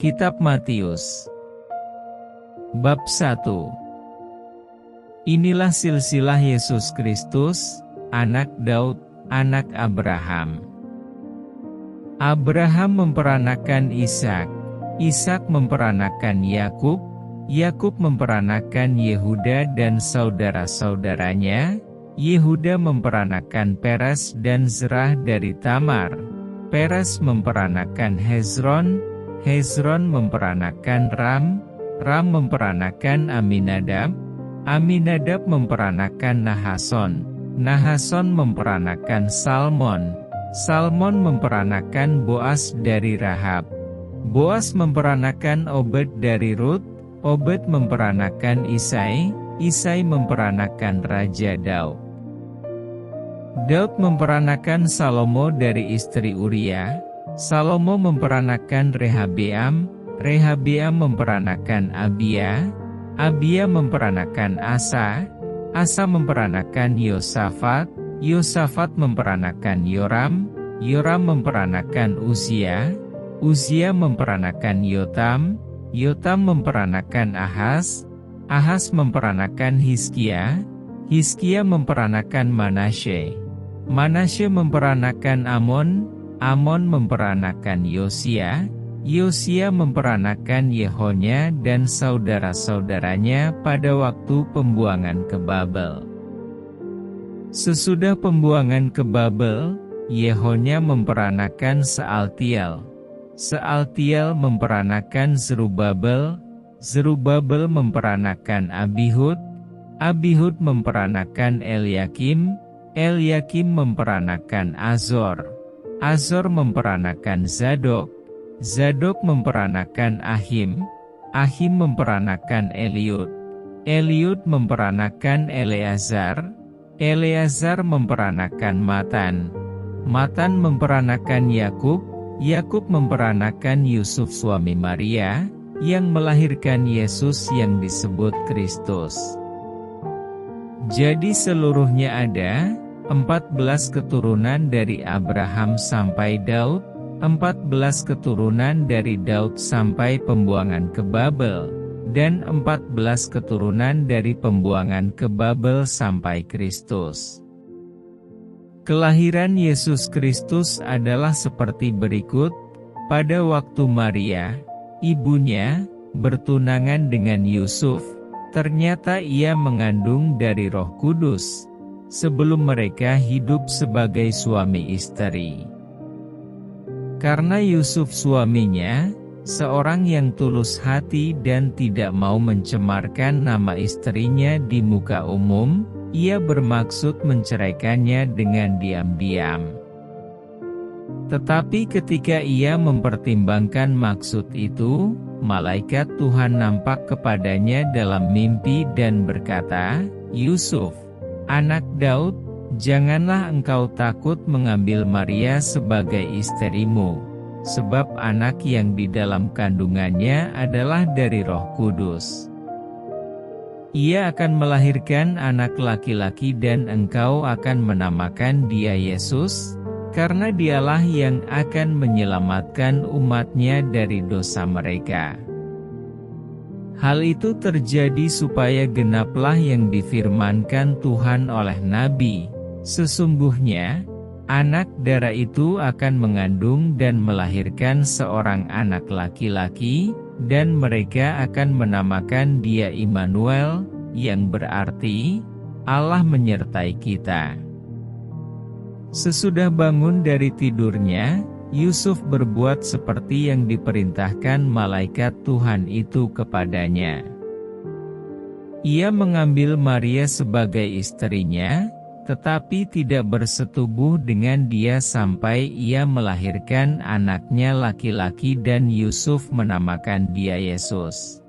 Kitab Matius Bab 1. Inilah silsilah Yesus Kristus, anak Daud, anak Abraham. Abraham memperanakan Ishak, Ishak memperanakan Yakub, Yakub memperanakan Yehuda dan saudara-saudaranya, Yehuda memperanakan Peres dan Zerah dari Tamar, Peres memperanakan Hezron, Hezron memperanakan Ram, Ram memperanakan Aminadab, Aminadab memperanakan Nahason, Nahason memperanakan Salmon, Salmon memperanakan Boas dari Rahab, Boas memperanakan Obed dari Rut, Obed memperanakan Isai, Isai memperanakan Raja Daud. Daud memperanakan Salomo dari istri Uria, Salomo memperanakan Rehabeam, Rehabeam memperanakan Abia, Abia memperanakan Asa, Asa memperanakan Yosafat, Yosafat memperanakan Yoram, Yoram memperanakan Uzia, Uzia memperanakan Yotam, Yotam memperanakan Ahaz, Ahaz memperanakan Hizkia, Hizkia memperanakan Manasye, Manasye memperanakan Amon, Amon memperanakan Yosia, Yosia memperanakan Yehonya dan saudara-saudaranya pada waktu pembuangan ke Babel. Sesudah pembuangan ke Babel, Yehonya memperanakan Sealtiel, Sealtiel memperanakan Zerubabel, Zerubabel memperanakan Abihud, Abihud memperanakan Eliakim, Eliakim memperanakan Azor, Azor memperanakan Zadok, Zadok memperanakan Ahim, Ahim memperanakan Eliud, Eliud memperanakan Eleazar, Eleazar memperanakan Matan, Matan memperanakan Yakub, Yakub memperanakan Yusuf suami Maria, yang melahirkan Yesus yang disebut Kristus. Jadi seluruhnya ada 14 keturunan dari Abraham sampai Daud, 14 keturunan dari Daud sampai pembuangan ke Babel, dan 14 keturunan dari pembuangan ke Babel sampai Kristus. Kelahiran Yesus Kristus adalah seperti berikut. Pada waktu Maria, ibunya, bertunangan dengan Yusuf, ternyata ia mengandung dari Roh Kudus, sebelum mereka hidup sebagai suami istri. Karena Yusuf suaminya, seorang yang tulus hati dan tidak mau mencemarkan nama istrinya di muka umum, ia bermaksud menceraikannya dengan diam-diam. Tetapi ketika ia mempertimbangkan maksud itu, malaikat Tuhan nampak kepadanya dalam mimpi dan berkata, "Yusuf, anak Daud, janganlah engkau takut mengambil Maria sebagai istrimu, sebab anak yang di dalam kandungannya adalah dari Roh Kudus. Ia akan melahirkan anak laki-laki dan engkau akan menamakan dia Yesus, karena dialah yang akan menyelamatkan umatnya dari dosa mereka." Hal itu terjadi supaya genaplah yang difirmankan Tuhan oleh Nabi, "Sesungguhnya, anak darah itu akan mengandung dan melahirkan seorang anak laki-laki, dan mereka akan menamakan dia Immanuel," yang berarti, Allah menyertai kita. Sesudah bangun dari tidurnya, Yusuf berbuat seperti yang diperintahkan malaikat Tuhan itu kepadanya. Ia mengambil Maria sebagai istrinya, tetapi tidak bersetubuh dengan dia sampai ia melahirkan anaknya laki-laki dan Yusuf menamakan dia Yesus.